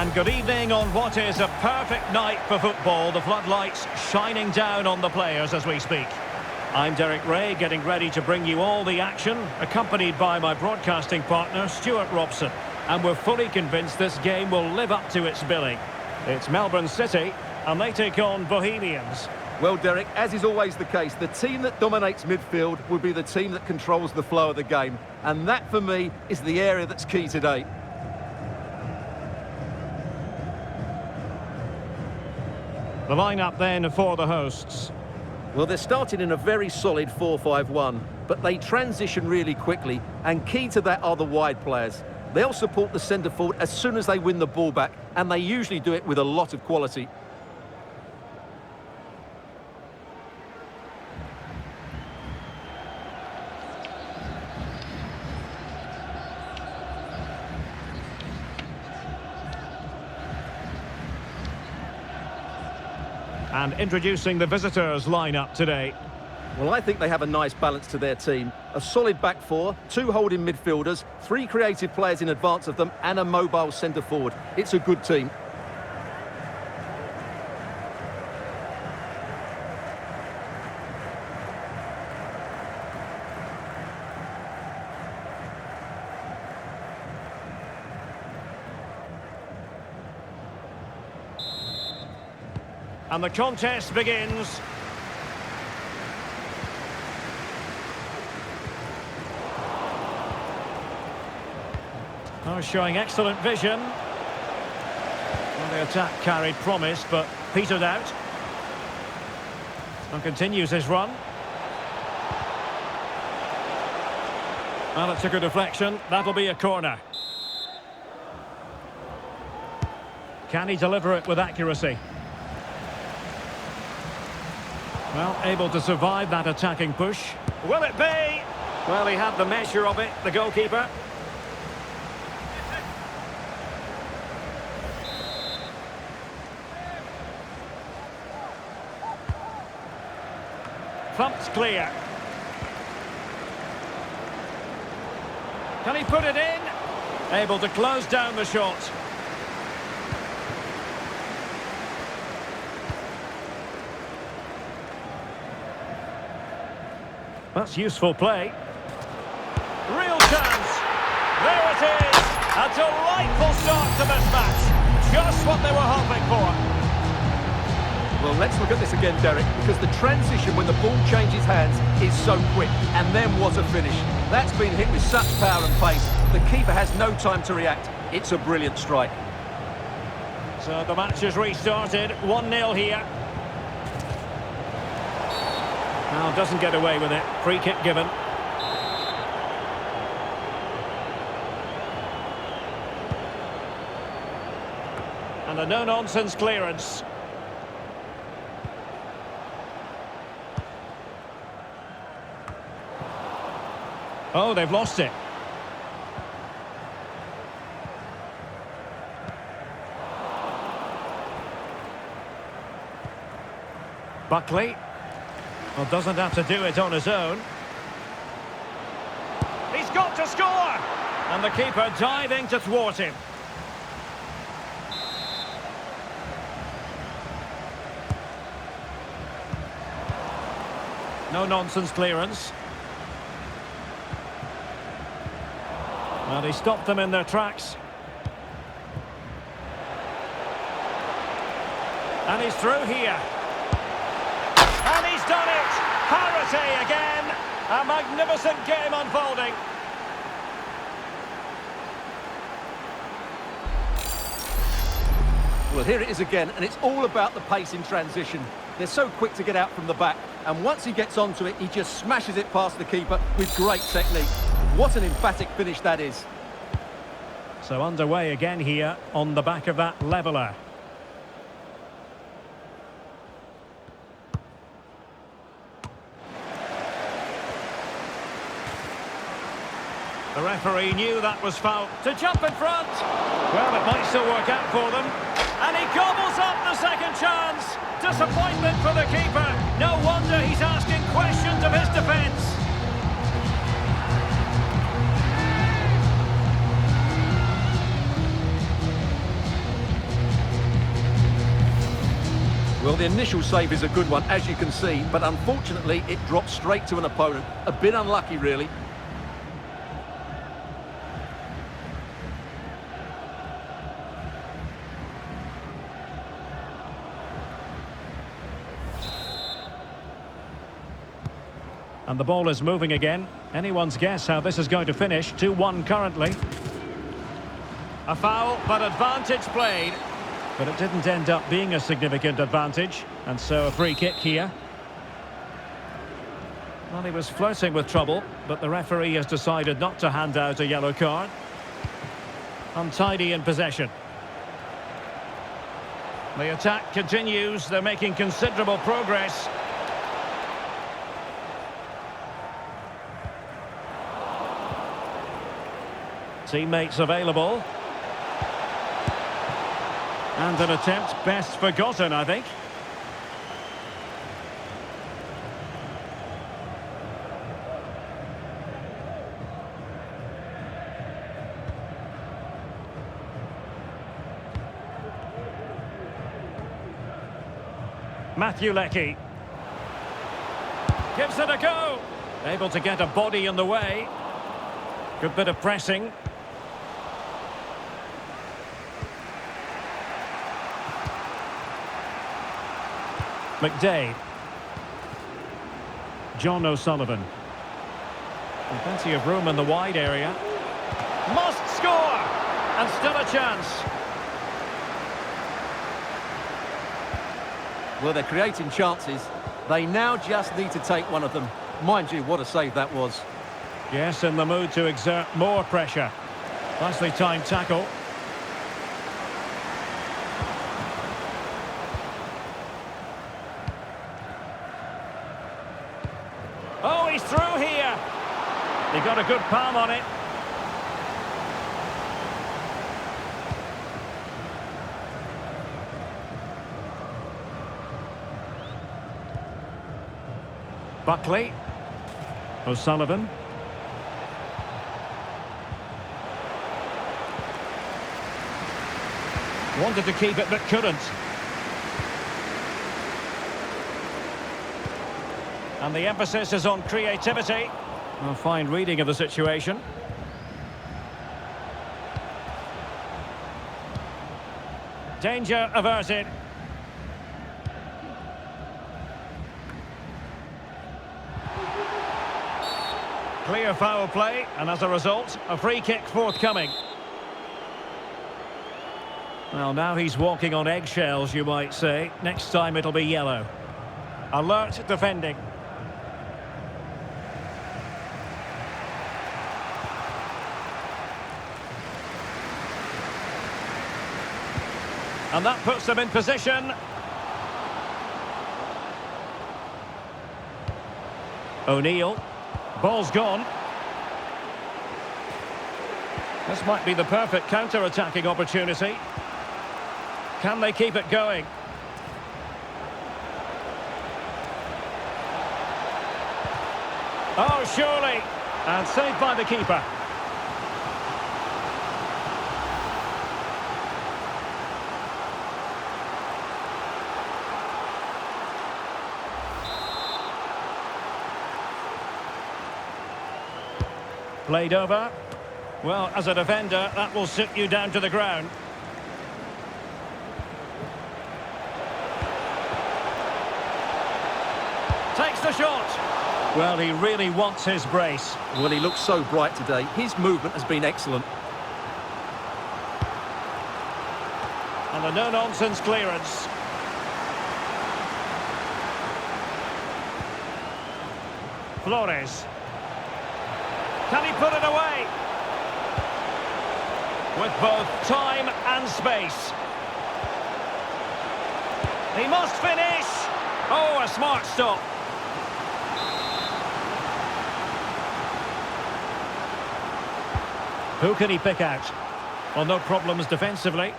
And good evening on what is a perfect night for football. The floodlights shining down on the players as we speak. I'm Derek Ray, getting ready to bring you all the action, accompanied by my broadcasting partner, Stuart Robson. And we're fully convinced this game will live up to its billing. It's Melbourne City, and they take on Bohemians. Well, Derek, as is always the case, the team that dominates midfield will be the team that controls the flow of the game. And that, for me, is the area that's key today. The lineup then for the hosts. Well, they're starting in a very solid 4-5-1, but they transition really quickly, and key to that are the wide players. They'll support the centre forward as soon as they win the ball back, and they usually do it with a lot of quality. And introducing the visitors' lineup today. Well, I think they have a nice balance to their team. A solid back four, two holding midfielders, three creative players in advance of them, and a mobile centre forward. It's a good team. And the contest begins. Oh, showing excellent vision. Well, the attack carried promise, but petered out. And continues his run. Well, it took a deflection. That'll be a corner. Can he deliver it with accuracy? Well, able to survive that attacking push. Will it be? Well, he had the measure of it, the goalkeeper. Thumped clear. Can he put it in? Able to close down the shot. That's useful play. Real chance. There it is. A delightful start to this match. Just what they were hoping for. Well, let's look at this again, Derek, because the transition when the ball changes hands is so quick. And then what a finish. That's been hit with such power and pace. The keeper has no time to react. It's a brilliant strike. So the match has restarted. 1-0 here. Now doesn't get away with it. Free kick given. And a no-nonsense clearance. Oh, they've lost it. Buckley. Well, doesn't have to do it on his own. He's got to score! And the keeper diving to thwart him. No-nonsense clearance. Well, he stopped them in their tracks. And he's through here. And he's done it! Parity again! A magnificent game unfolding. Well, here it is again, and it's all about the pace in transition. They're so quick to get out from the back, and once he gets onto it, he just smashes it past the keeper with great technique. What an emphatic finish that is. So underway again here on the back of that leveller. The referee knew that was foul. To jump in front! Well, it might still work out for them. And he gobbles up the second chance. Disappointment for the keeper. No wonder he's asking questions of his defence. the initial save is a good one, as you can see, but unfortunately it drops straight to an opponent. A bit unlucky, really. And the ball is moving again. Anyone's guess how this is going to finish. 2-1 currently. A foul, but advantage played. But it didn't end up being a significant advantage. And so a free kick here. Well, he was flirting with trouble, but the referee has decided not to hand out a yellow card. Untidy in possession. The attack continues. They're making considerable progress. Teammates available. And an attempt best forgotten, I think. Matthew Leckie. Gives it a go. Able to get a body in the way. Good bit of pressing. McDade. John O'Sullivan. And plenty of room in the wide area. Must score! And still a chance. Well, they're creating chances. They now just need to take one of them. Mind you, what a save that was. Yes, in the mood to exert more pressure. Nicely timed tackle. Oh, he's through here. He got a good palm on it. Buckley. O'Sullivan. Wanted to keep it but couldn't. And the emphasis is on creativity. A fine reading of the situation. Danger averted. Clear foul play, and as a result, a free kick forthcoming. Well, now he's walking on eggshells, you might say. Next time it'll be yellow. Alert defending. And that puts them in position. O'Neill. Ball's gone. This might be the perfect counter-attacking opportunity. Can they keep it going? Oh, surely. And saved by the keeper. Played over. Well, as a defender, that will sit you down to the ground. Takes the shot. Well, he really wants his brace. Well, he looks so bright today. His movement has been excellent. And a no-nonsense clearance. Flores. Can he put it away? With both time and space. He must finish. Oh, a smart stop. Who can he pick out? Well, no problems defensively.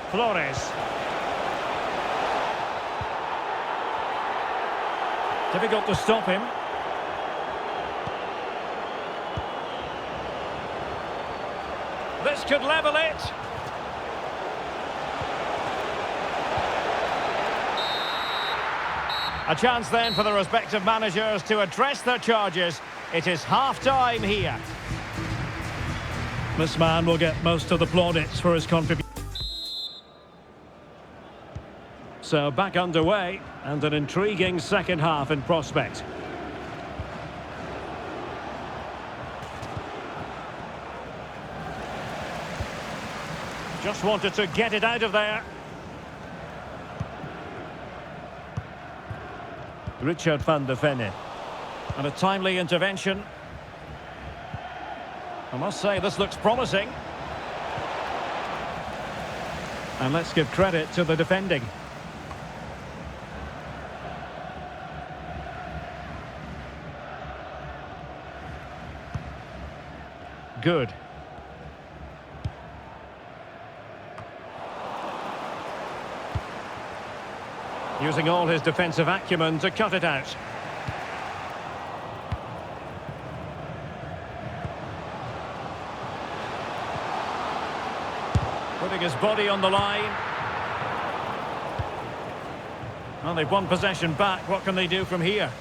Flores. Difficult to stop him. This could level it. A chance then for the respective managers to address their charges. It is half-time here. This man will get most of the plaudits for his contribution. So back underway, and an intriguing second half in prospect. Just wanted to get it out of there. Richard van der Venne. And a timely intervention. I must say, this looks promising. And let's give credit to the defending. Good. Using all his defensive acumen to cut it out. Putting his body on the line. Well, they've won possession back. What can they do from here?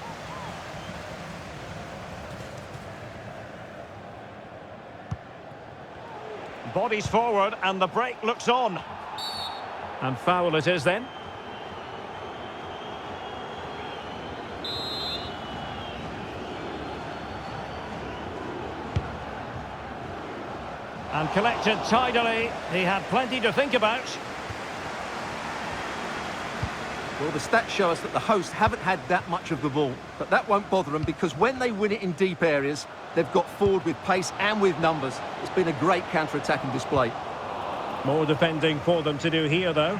Bodies forward and the break looks on. And foul it is then. And collected tidily. He had plenty to think about. Well, the stats show us that the hosts haven't had that much of the ball, but that won't bother them because when they win it in deep areas, they've got forward with pace and with numbers. It's been a great counter-attacking display. More defending for them to do here, though.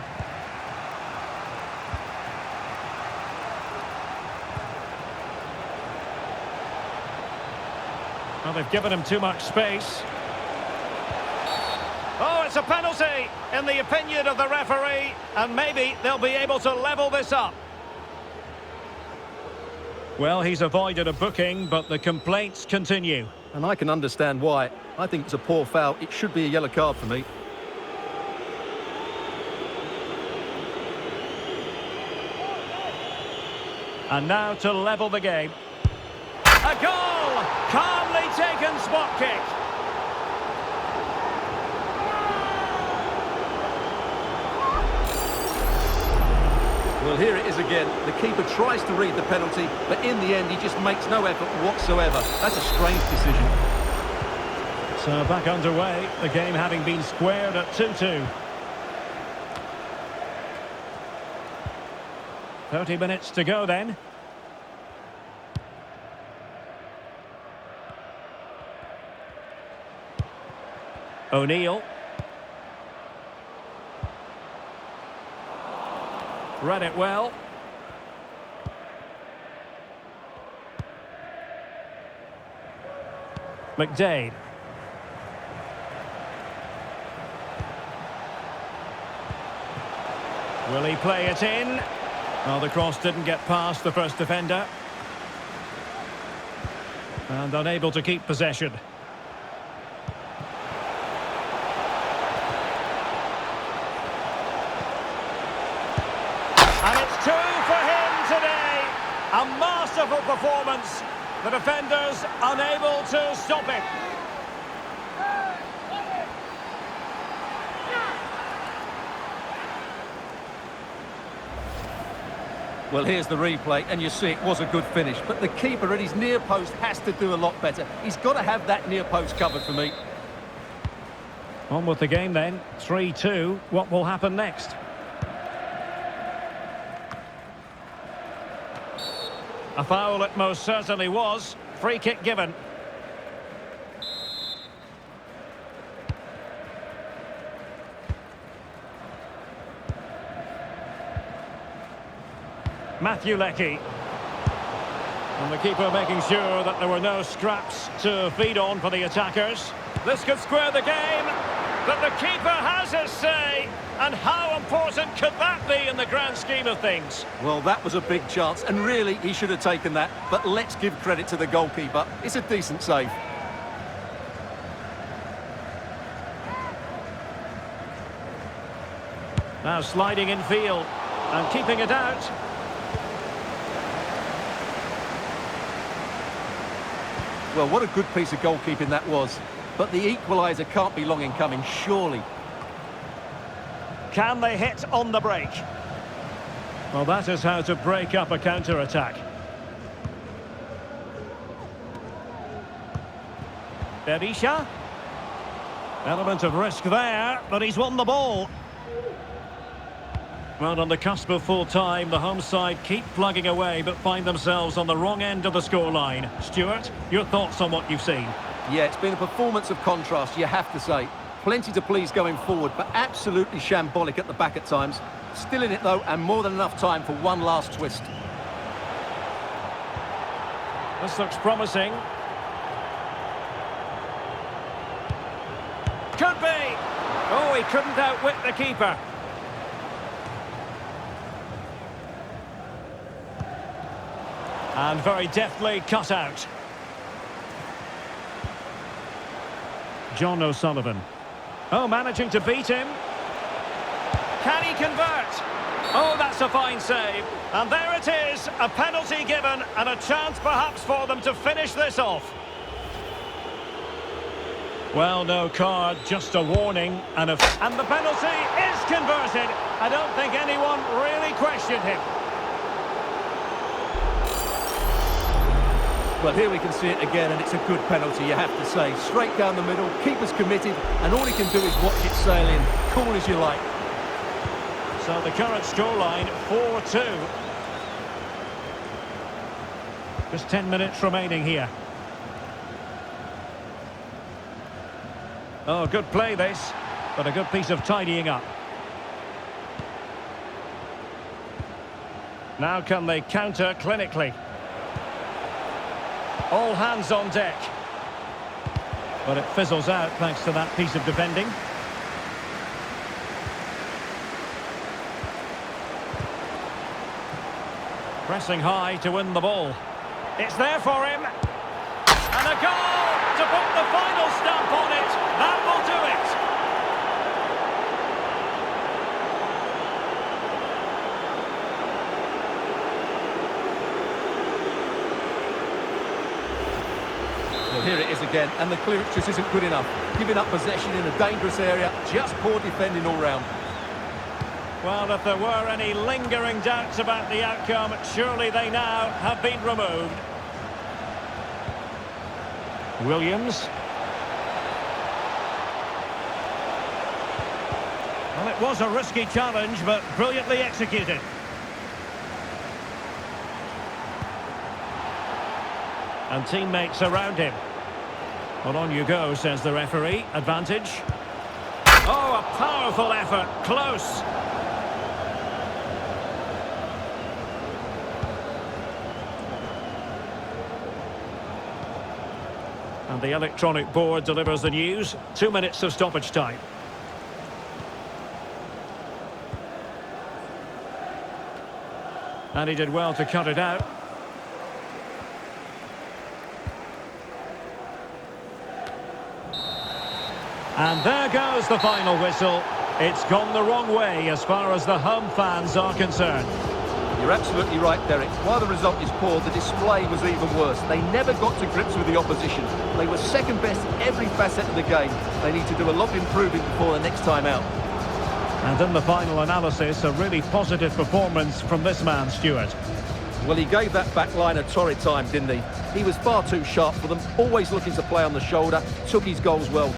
Well, they've given him too much space. Oh, it's a penalty, in the opinion of the referee, and maybe they'll be able to level this up. Well, he's avoided a booking, but the complaints continue. And I can understand why. I think it's a poor foul. It should be a yellow card for me. And now to level the game. A goal! Calmly taken spot kick. Well, here it is again. The keeper tries to read the penalty, but in the end, he just makes no effort whatsoever. That's a strange decision. So back underway, the game having been squared at 2-2. 30 minutes to go then. O'Neill. Read it well. McDade. Will he play it in? Well, the cross didn't get past the first defender. And unable to keep possession. And it's 2 for him today. A masterful performance. The defenders unable to stop it. Well, here's the replay, and you see it was a good finish. But the keeper at his near post has to do a lot better. He's got to have that near post covered for me. On with the game then. 3-2. What will happen next? A foul it most certainly was. Free kick given. Matthew Leckie. And the keeper making sure that there were no scraps to feed on for the attackers. This could square the game, but the keeper has his say. And how important could that be in the grand scheme of things? Well, that was a big chance, and really, he should have taken that. But let's give credit to the goalkeeper. It's a decent save. Now sliding in field and keeping it out. Well, what a good piece of goalkeeping that was. But the equaliser can't be long in coming, surely. Can they hit on the break? Well, that is how to break up a counter-attack. Berisha. Element of risk there, but he's won the ball. Well, on the cusp of full time, the home side keep plugging away but find themselves on the wrong end of the scoreline. Stuart, your thoughts on what you've seen? Yeah, it's been a performance of contrast, you have to say. Plenty to please going forward, but absolutely shambolic at the back at times. Still in it, though, and more than enough time for one last twist. This looks promising. Could be! Oh, he couldn't outwit the keeper. And very deftly cut out. John O'Sullivan. Oh, managing to beat him. Can he convert? Oh, that's a fine save. And there it is, a penalty given and a chance perhaps for them to finish this off. Well, no card, just a warning. And the penalty is converted. I don't think anyone really questioned him. Well, here we can see it again, and it's a good penalty, you have to say. Straight down the middle, keeper's committed, and all he can do is watch it sail in. Cool as you like. So the current scoreline, 4-2. Just 10 minutes remaining here. Oh, good play this, but a good piece of tidying up. Now can they counter clinically? All hands on deck. But it fizzles out thanks to that piece of defending. Pressing high to win the ball. It's there for him. And a goal to put the final stamp on it. That will do it. Well, here it is again, and the clearance just isn't good enough. Giving up possession in a dangerous area, just poor defending all round. Well, if there were any lingering doubts about the outcome, surely they now have been removed. Williams. Well, it was a risky challenge, but brilliantly executed. And teammates around him. Well, on you go, says the referee. Advantage. Oh, a powerful effort. Close. And the electronic board delivers the news. 2 minutes of stoppage time. And he did well to cut it out. And there goes the final whistle. It's gone the wrong way as far as the home fans are concerned. You're absolutely right, Derek. While the result is poor, the display was even worse. They never got to grips with the opposition. They were second best in every facet of the game. They need to do a lot of improving before the next time out. And in the final analysis, a really positive performance from this man, Stuart. Well, he gave that back line a torrid time, didn't he? He was far too sharp for them, always looking to play on the shoulder, took his goals well.